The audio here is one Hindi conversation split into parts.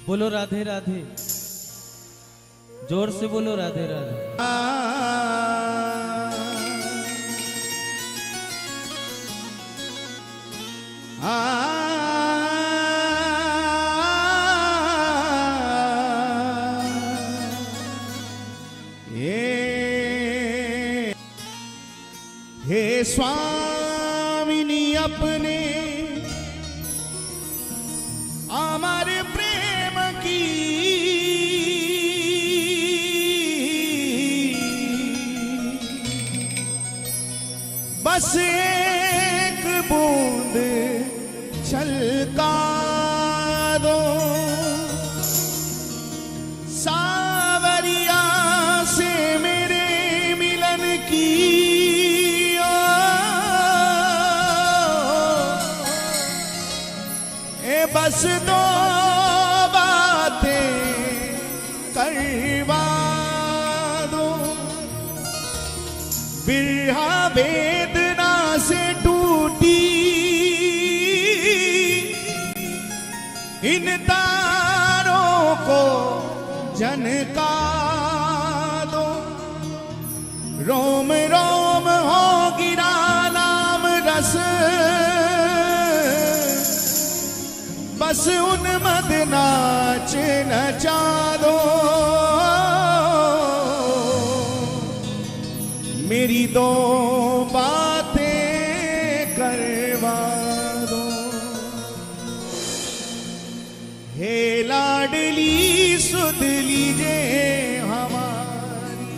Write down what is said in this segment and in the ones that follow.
बोलो राधे राधे, जोर से बोलो राधे राधे। हे स्वामिनी अपने हमारे प्रेम की बस एक बूंद छलका दो, सावरिया से मेरे मिलन की बस दो बातें करवा दो। बिरहा वेदना से टूटी इन तारों को झनका दो, रोम रोम हो गिरा नाम रस, बस उन्मद नाच नचा दो। मेरी दो बातें करवा दो। हे लाडली सुध लीजे हमारी,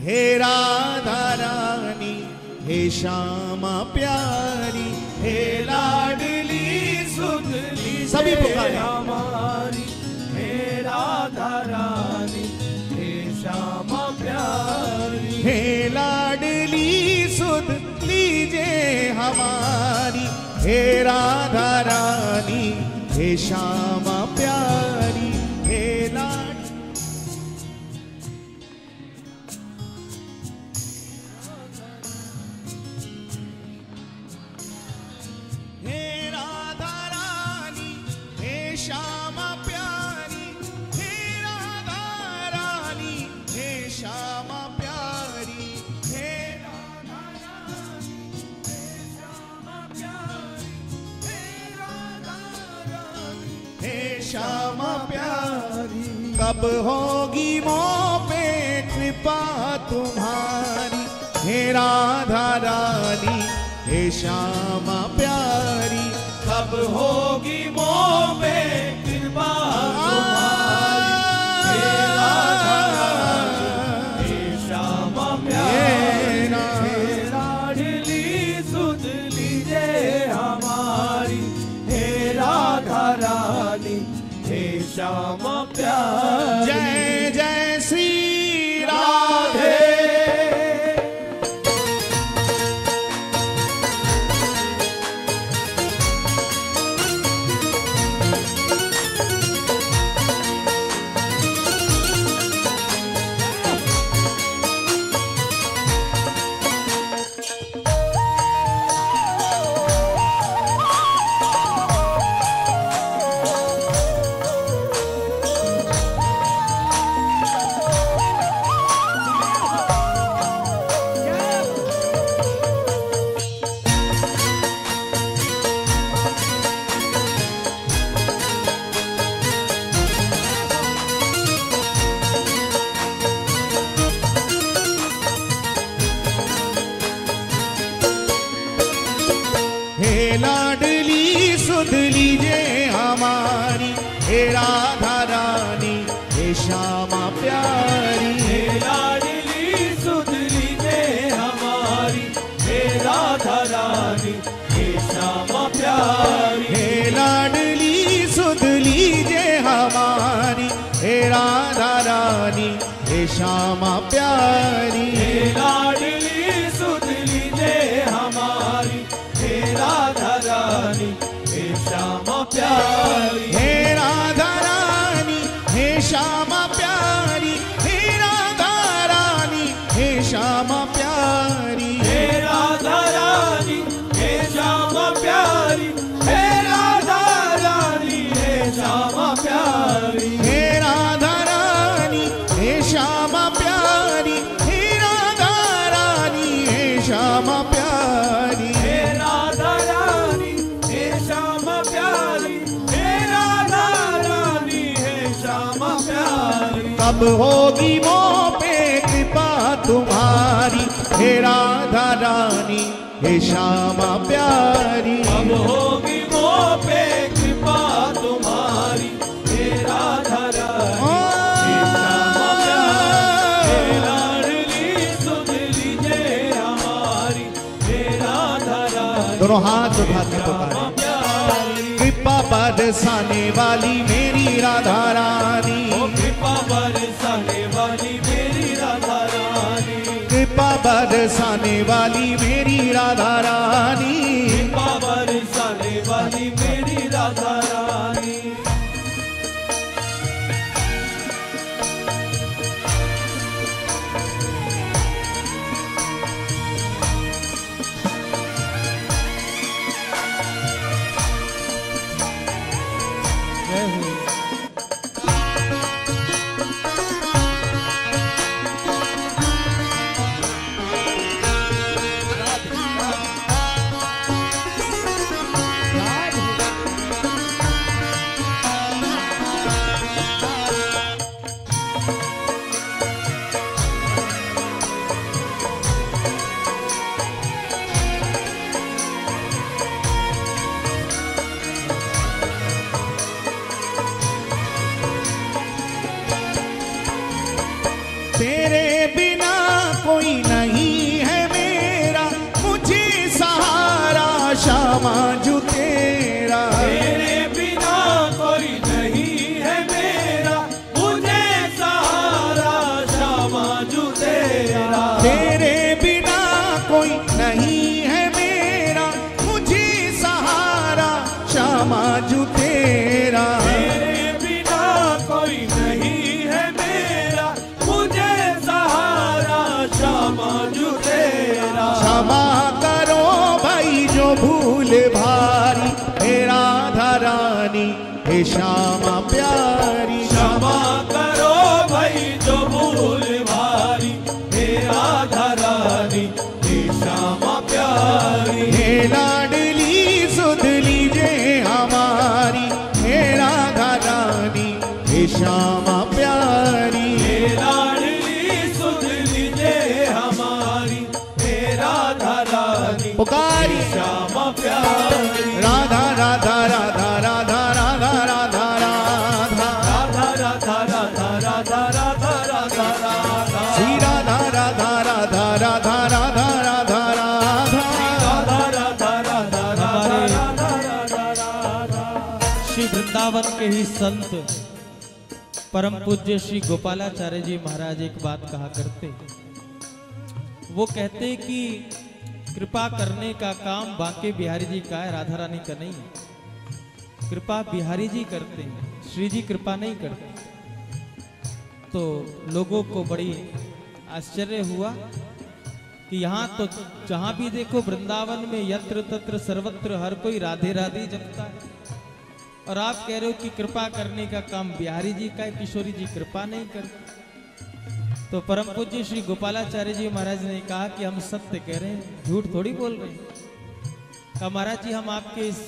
हे राधा रानी, हे श्यामा प्यारी, हे लाडली सभी पुकारे हमारी, हे राधा रानी, हे श्यामा प्यारी, हे लाडली सुध लीजे हमारी, हे राधा रानी, हे श्यामा प्यारी, हे लाड श्यामा प्यारी, हे राधा रानी, हे श्यामा प्यारी, हे राधा रानी, हे श्यामा प्यारी, हे राधा रानी, हे श्यामा प्यारी। कब होगी मोह पे कृपा तुम्हारी, हे राधा रानी, हे श्यामा प्यारी। कब होगी मोह पे कृपा तुम्हारी, हे राधा रानी, हे श्यामा प्यारी, हे लाडली सुध लीजे हमारी, हे राधा रानी, हे श्यामा प्यारी। जय जय श्री राधे। हे लाडली सुध लीजे हमारी, हे राधा रानी, हे श्यामा प्यारी, हे लाडली सुध लीजे हमारी, हे राधा रानी, हे श्यामा प्यारी, हे लाडली सुध लीजे हमारी, हे राधा रानी, हे श्यामा प्यारी, हे लाडली सुध लीजे हमारी, हे राधा रानी, हे श्यामा प्यारी, हे राधा रानी, हे श्यामा प्यारी, हे राधा रानी, हे श्यामा प्यारी, हे राधा रानी, हे श्यामा प्यारी, हे राधा रानी, हे श्यामा प्यारी। अब होगी मोह पे कृपा तुम्हारी, हे राधा रानी हे श्यामा प्यारी। अब होगी मोह पे कृपा तुम्हारी, हे राधा रानी हे श्यामा प्यारी। हे लाडली सुध लीजिए हमारी, हे राधा रानी दोनों हाथ उठा के पुकारे। कृपा बरसाने वाली मेरी राधा रानी, कृपा बरसाने वाली मेरी राधा रानी, कृपा बरसाने वाली मेरी राधा रानी, कृपा बरसाने वाली मेरी राधा रानी। जय हो। तेरे बिना कोई नहीं है मेरा, मुझे सहारा श्यामा जू तेरा। तेरे बिना कोई नहीं है मेरा, मुझे सहारा श्यामा जू तेरा। तेरे बिना कोई नहीं है मेरा, मुझे सहारा श्यामा जू तेरा। तेरे बिना कोई नहीं है मेरा, मुझे सहारा श्यामा जू तेरा। क्षमा करो भाई जो भूल भारी, हे राधा रानी हे श्यामा प्यारी। क्षमा करो भाई जो भूल भारी, हे राधा रानी हे श्यामा प्यारी। हे लाडली सुध लीजिए हमारी, हे राधा रानी हे श्यामा प्यारी। हे लाडली सुध लीजिए हमारी, हे राधा रानी पुकारी श्यामा प्यारी। राधा राधा राधा राधा राधा राधा राधा राधा राधा राधा राधा राधा राधा राधा। श्री राधा राधा राधा राधा राधा राधा राधा। राधा राधा राधा राधा राधा राधा राधा। श्री वृंदावन के ही संत परम पूज्य श्री गोपालाचार्य जी महाराज एक बात कहा करते। वो कहते कि कृपा करने का काम बांके बिहारी जी का है, राधा रानी का नहीं है। कृपा बिहारी जी करते हैं, श्री जी कृपा नहीं करते। तो लोगों को बड़ी आश्चर्य हुआ कि यहाँ तो जहां भी देखो वृंदावन में यत्र तत्र सर्वत्र हर कोई राधे राधे जपता है, और आप कह रहे हो कि कृपा करने का काम बिहारी जी का है, किशोरी जी कृपा नहीं करते। तो परम पूज्य श्री गोपालाचार्य जी महाराज ने कहा कि हम सत्य कह रहे हैं, झूठ थोड़ी बोल रहे हैं। कहा महाराज जी हम आपके इस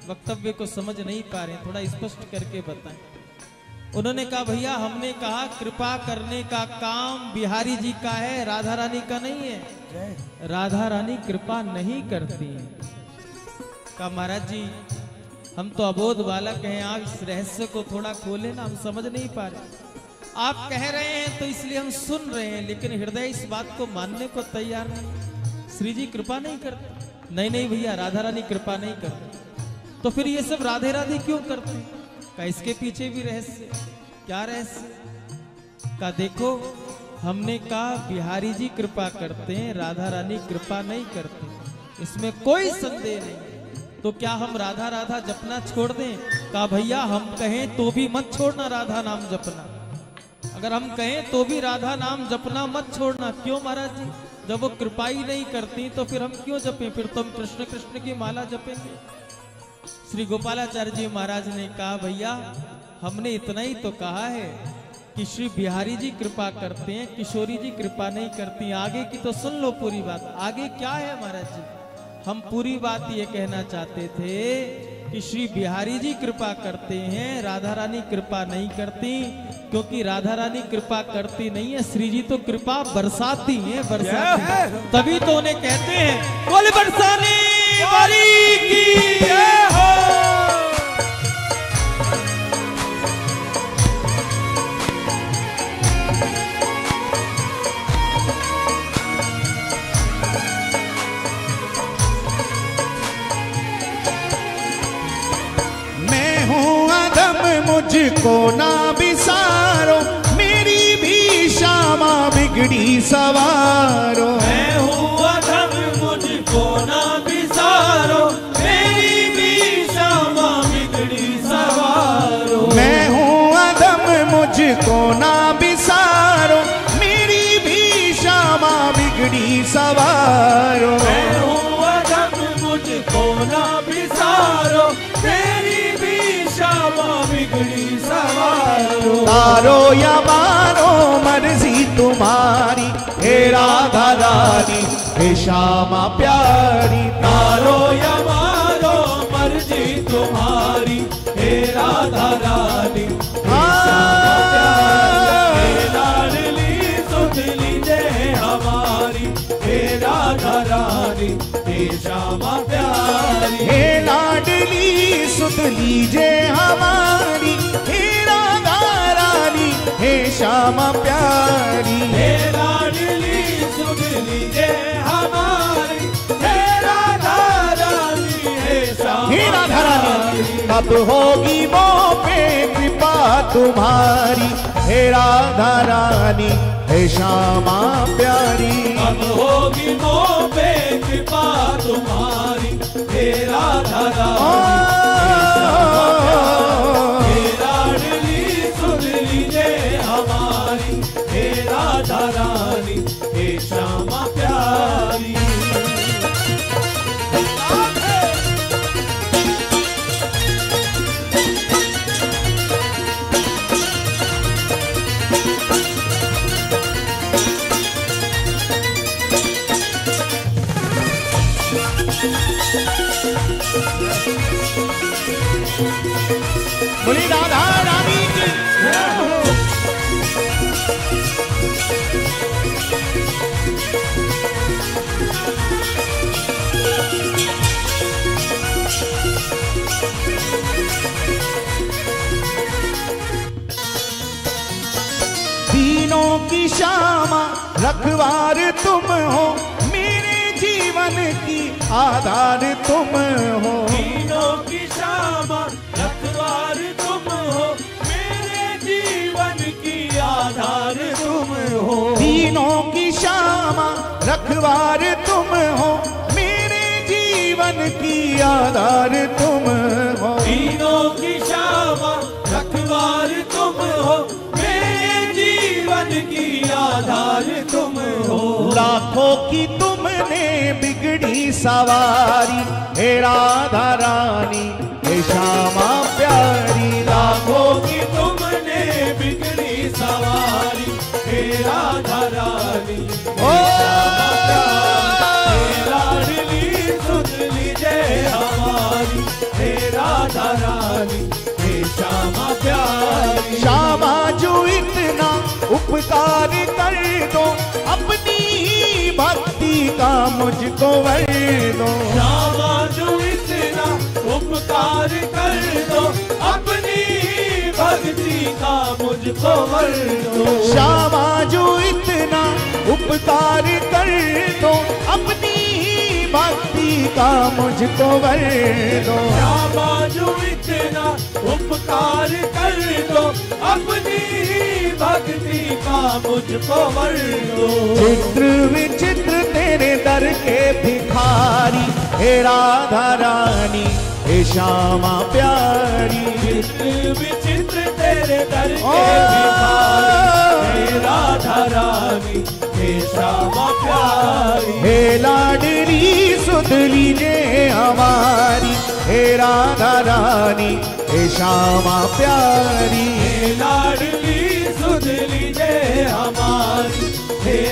वक्तव्य को समझ नहीं पा रहे हैं, थोड़ा स्पष्ट करके बताएं। उन्होंने कहा भैया हमने कहा कृपा करने का काम बिहारी जी का है, राधा रानी का नहीं है। राधा रानी कृपा नहीं करती है। कहा महाराज जी हम तो अबोध बालक हैं, आप इस रहस्य को थोड़ा खोले ना, हम समझ नहीं पा रहे। आप कह रहे हैं तो इसलिए हम सुन रहे हैं, लेकिन हृदय इस बात को मानने को तैयार नहीं। श्री जी कृपा नहीं करते। नहीं नहीं भैया राधा रानी कृपा नहीं करते। तो फिर ये सब राधे राधे क्यों करते? का इसके पीछे भी रहस्य। क्या रहस्य? का देखो हमने कहा बिहारी जी कृपा करते हैं, राधा रानी कृपा नहीं करते, इसमें कोई संदेह नहीं। तो क्या हम राधा राधा जपना छोड़ दें? कहा भैया हम कहें तो भी मत छोड़ना राधा नाम जपना। अगर हम कहें तो भी राधा नाम जपना मत छोड़ना। क्यों महाराज जी? जब वो कृपा ही नहीं करती तो फिर हम क्यों जपें? फिर तो हम कृष्ण कृष्ण की माला जपेंगे। श्री गोपालाचार्य जी महाराज ने कहा भैया हमने इतना ही तो कहा है कि श्री बिहारी जी कृपा करते हैं, किशोरी जी कृपा नहीं करती। आगे की तो सुन लो पूरी बात। आगे क्या है महाराज जी? हम पूरी बात ये कहना चाहते थे कि श्री बिहारी जी कृपा करते हैं, राधा रानी कृपा नहीं करती, क्योंकि राधा रानी कृपा करती नहीं है, श्री जी तो कृपा बरसाती हैं, बरसाती। तभी तो उन्हें कहते हैं बोले बरसाने वाली की जय हो। मुझको ना बिसारो, मेरी भी श्यामा बिगड़ी सवारो। मैं हूँ अधम मुझको ना बिसारो, मेरी भी श्यामा बिगड़ी सवारो। मैं हूँ अधम मुझको ना बिसारो, मेरी भी श्यामा बिगड़ी सवारो। मैं हूँ अधम मुझको ना बिसारो, मेरी भी श्यामा बिगड़ी सवारो। तारो या मारो मर्जी तुम्हारी, हे राधा रानी हे श्यामा प्यारी। तारो या मारो मर्जी तुम्हारी, हे राधा रानी हे श्यामा प्यारी। हे लाडली सुध लीजिए हमारी, हे राधा रानी हे श्यामा प्यारी। हे लाडली सुध लीजिए हमारी, हे राधा रानी हे श्यामा प्यारी। हे लाडली सुध लीजिए हमारी, हे राधा रानी हे श्यामा हे राधा रानी प्यारी। कब होगी वो पे कृपा तुम्हारी, हे राधा रानी हे श्यामा प्यारी। अब होगी मोह पे कृपा तुम्हारी, हे राधा रानी हे लाडली सुध लीजिए हमारी, हे राधा रानी हे श्यामा प्यारी। बोली राधा रानी की दीनों की श्यामा रखवार तुम हो, मेरे जीवन की आधार तुम हो। दीनों की श्यामा रखवार तुम हो, मेरे जीवन की आधार तुम हो। दीनों की श्यामा रखवार तुम हो, मेरे जीवन की आधार तुम हो। दीनों की श्यामा रखवार तुम हो, मेरे जीवन की आधार तुम हो। लाखों की तुमने बिगड़ी सवारी, हे राधा रानी हे श्यामा प्यारी। लाखों की तुमने बिगड़ी सवारी, हे राधा रानी ओ हे लाडली सुध लीजिए हमारी, हे राधा रानी हे श्यामा प्यारी। श्यामा जो इतना उपकार कर दो, अपनी ही भक्ति का मुझको वर दो। श्यामा जो इतना उपकार कर दो, अपनी भक्ति का मुझको वर दो। श्यामा जो इतना उपकार कर दो, अपनी ही भक्ति का मुझको वर दो। श्यामा जो इतना उपकार कर दो, अपनी भक्ति का मुझको वर दो। चित्र विचित्र तेरे दर के भिखारी, हे राधा रानी हे श्यामा प्यारी। चित्र विचित्र तेरे दर के भिखारी, हे राधा रानी हे श्यामा प्यारी। हे लाडली सुध लीजिए हमारी, हे राधा रानी हे श्यामा प्यारी। हे लाडली सुध लीजिए हमारी, हे